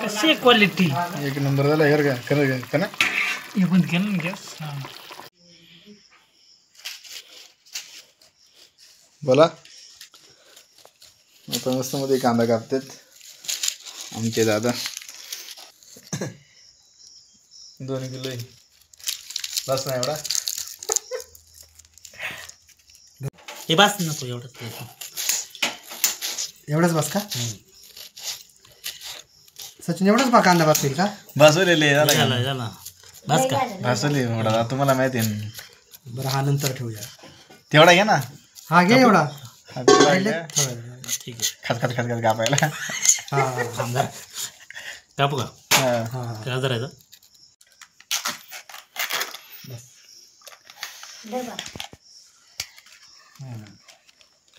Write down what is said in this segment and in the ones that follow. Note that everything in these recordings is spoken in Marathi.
कशी क्वालिटी एक नंबर झाला यार का ना हे बंद केलं ना गॅस. बोला. आता मस्त मध्ये कांदा कापतात आमचे दादा. 2 किलो बस ना एवढा. हे बस नको एवढंच बस का सचिन? एवढंच बा कांदा बसतील का? भासवलेले झाला बस का? भासवले एवढा तुम्हाला माहिती आहे. बरं हा नंतर ठेवूया. तेवढा घ्या ना. हा घे एवढा. ठीक आहे. खत खत खत खत कापायला. कापू का? हा काय करायचं?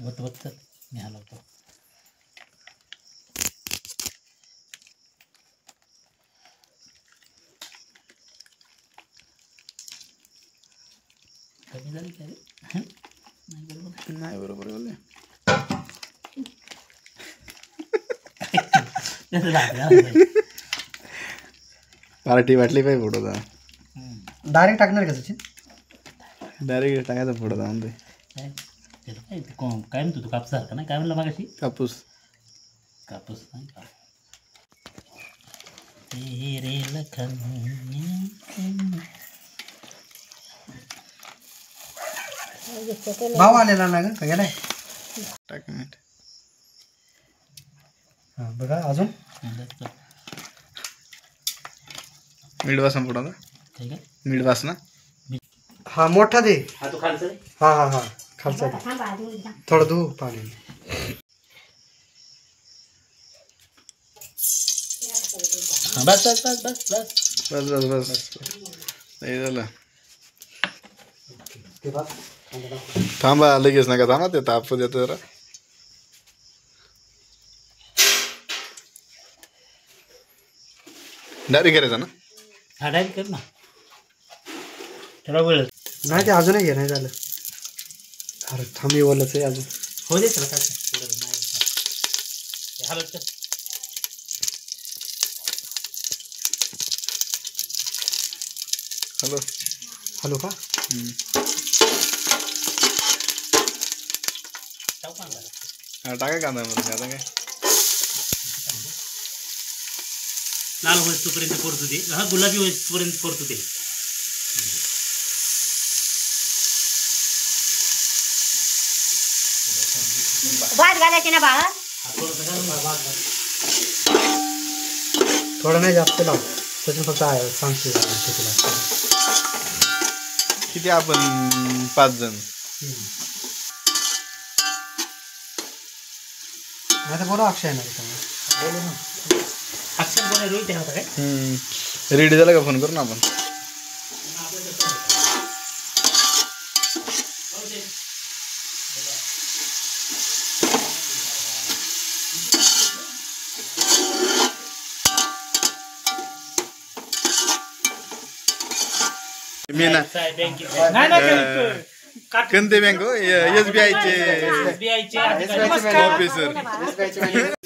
बत मी हलवतो. कमी झाली काय? नाही बरोबर बोलले. पार्टी वाटली पाहिजे फोटो. डायरेक्ट टाकणार का सचिन? डायरेक्ट टाकायचा फोटो म्हणते. काय म्हणतो तू? कापूस सारखा नाही काय म्हणलं मागाशी? कापूस कापूस नाही का? रे लखन भाव आलेला ना ग का गेलाय? टाक मीठ. हा बघा अजून मीठ वासना फोटो. काय काय मीठ वासना. हा मोठा दे. हा तू खालचं रे. हा हा हा खालचा दे. थोडं धू पाणी. बस बस बस बस बस बस बस बस नाही झालं. थांबा लगेच नका थांबा. ते तापू देतो जरा. डायरेक्ट करायचं ना. हा डायरेक्ट कर ना. थोडा वेळ नाही ते अजूनही घे नाही झालं. अरे थांबी बोलच आहे अजून. हो दे त्याला काय हलत. हॅलो हॅलो का? हा टाका कांदा मध्ये. आता काय लाल होईपर्यंत परतू दे. हा गुलाबी होईपर्यंत परतू दे. भात घालायचे ना बाळा. थोडं नाही जास्त लाव सचिन. फक्त आहे सांगते तुला. किती आपण 5 जण. नाही तर बोला अक्षय येणार बोलू ना. अक्षर बोला रोहित होता काय? रेडी झाला का फोन करू ना आपण. मी ना कंते बँक SBI चे ऑफिसर.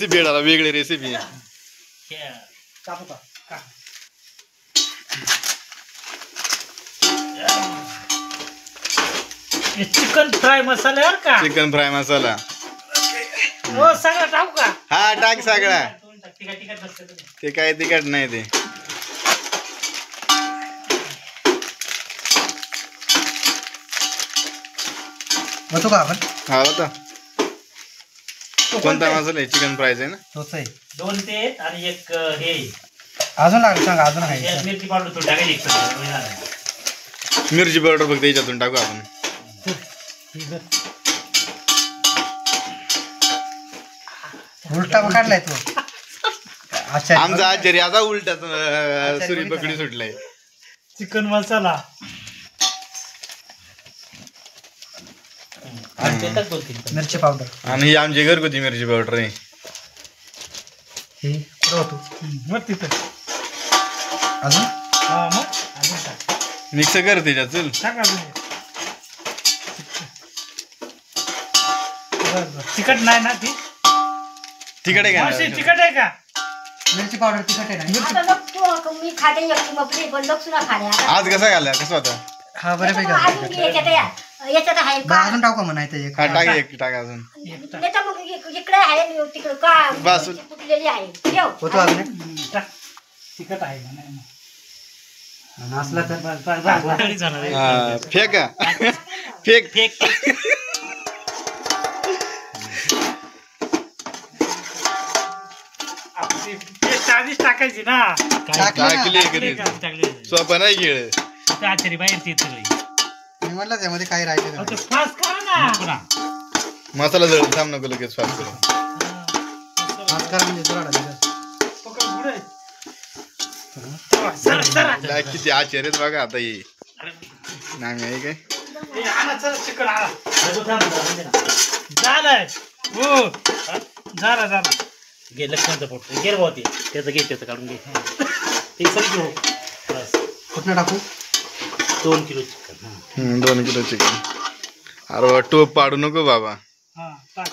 भेटायला वेगळी रेसिपी. कापू का? चिकन फ्राय मसाला का? चिकन फ्राय मसाला. हो सगळं टाकू का? हा टाक सगळा. तिखट नसतं. ते काय तिखट नाही ते. बघतो का आपण? हा होता. कोणता मसाला आहे? चिकन फ्रायचा आहे ना. तोच आहे. 2 ते आणि 1 हे अजून लागलं सांगा. अजून आहे मिरची पावडर थोडी टाकायची. मिरची पावडर फक्त याच्यातून टाकू आपण. उलटा काढलाय तू. अच्छा आमचा आचार्य आता उलटा सुरी पकडी सुटलाय. चिकन मसाला मिरची पावडर. आणि ही आमची घरगुती मिरची पावडर आहे. हे कुठं होतो मग तिथं अजून. हा मग अजून टाक. मिक्स कर त्याच्यात. चल टाक अजून. तिखट नाही ना ती. तिकडे मावशी, तिखट आहे का? मिरची पावडर तिखट आहे ना आता लोक मी खाते एकटी मपली पण लोक सुद्धा खाणे आता आज कसा घाला कसं होता हा बऱ्यापैकी अजून की याच्यात आहे बरं, अजून टाकू का म्हणायचं एक हा टाक एक टाक अजून त्याच्या मग इकडे आहे तिकडे का बस. कुठलेली आहे ठेव होतो अजून एक? तिखट आहे ना नाही आणि असला तर तरी जाणार आहे. हा, फेक का फेक फेक आधीच टाकायची ना टाकली टाकली सोपं नाही गेळ आचारी बाहेरची सगळी मी म्हटलं त्यामध्ये काही राहिले नाही. फास्ट करा ना पुन्हा मसाला जळ थांब नको लगेच फास्ट करू हात करा म्हणजे जोराला दिलं. किती आश्चर्य आहेत बघा आता ये नाही आहे काय झालंय हो झाला झाला घे लक्ष्मणचं पोट घे भाऊ ते त्याचं घे त्याचं काढून घे ते सगळं घेऊ बस कुठनं टाकू 2 किलो चिकन 2 किलो चिकन अरे टोप पाडू नको बाबा हा टाक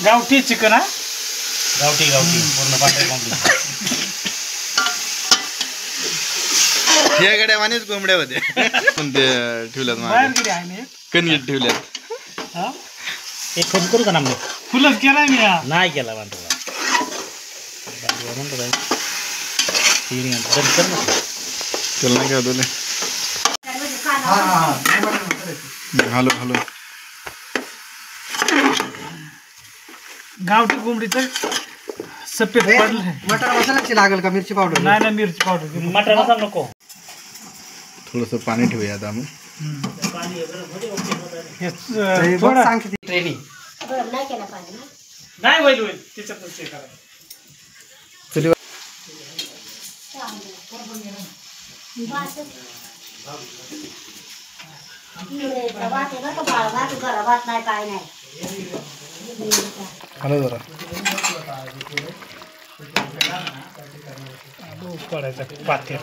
गावठी चिकन हा गावठी गावठी पूर्ण पांढरे कोंबडी हे गड्या वाणीच कोंबड्या होते पण ते ठेवल्यात बाहेर मागे किती आहे ना कणगीत ठेवल्यात हा एक फोन करू का ना मी फुलच केलाय मी नाही केला म्हणतो म्हणतो काय त्याला नाही काय होतं हा हा हा हॅलो हॅलो गावठी कोंबडीचं सफेद पडलं मटर मसाल्याची लागेल का मिरची पावडर नाही ना मिरची पावडर मटर मसाला नको थोडंसं पाणी ठेवूया आता आपण थोडं सांग किती ट्रेनिंग बरं नाही केला पाहिजे ना नाही होईल होईल त्याच्यातच हे करायचं घराबात नाही काय नाही हॅलो जरा पडायचा पातेल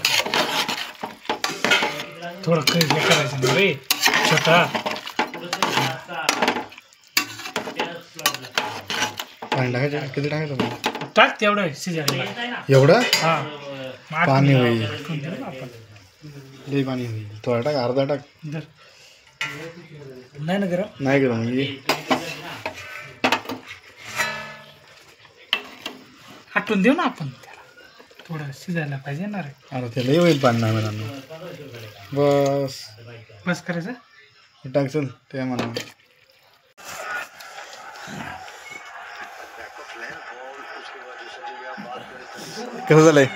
थोडं हे करायचं ना रे छोटा पाणी टाकायचं किती टाकायचं टाक तेवढं शिजायला एवढं हा पाणी होईल आपण लई पाणी होईल थोडा टाक अर्धा टाक धर. नाही ना गरम नाही गरम ये हटून देऊ ना आपण त्याला थोडं शिजायला पाहिजे ना रे अरे ते लई होईल पाणी नाही म्हणा बस बस करायचं हे टाक चल ते म्हणा कसं झालंय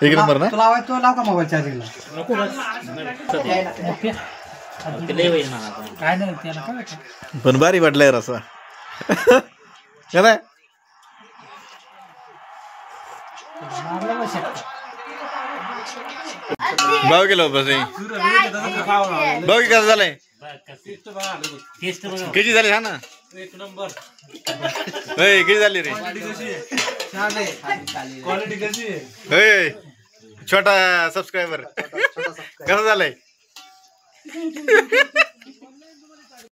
एक नंबर ना तुला तो लाव का मोबाईल चार्जिंगला नको बस काय नाही त्याला काय पण भारी वाटलाय रसा काय भाऊ गेलो बस भाऊ की कसं झालंय किती झाली हा ना किती झाली रे छोटा सबस्क्रायबर कसं झालंय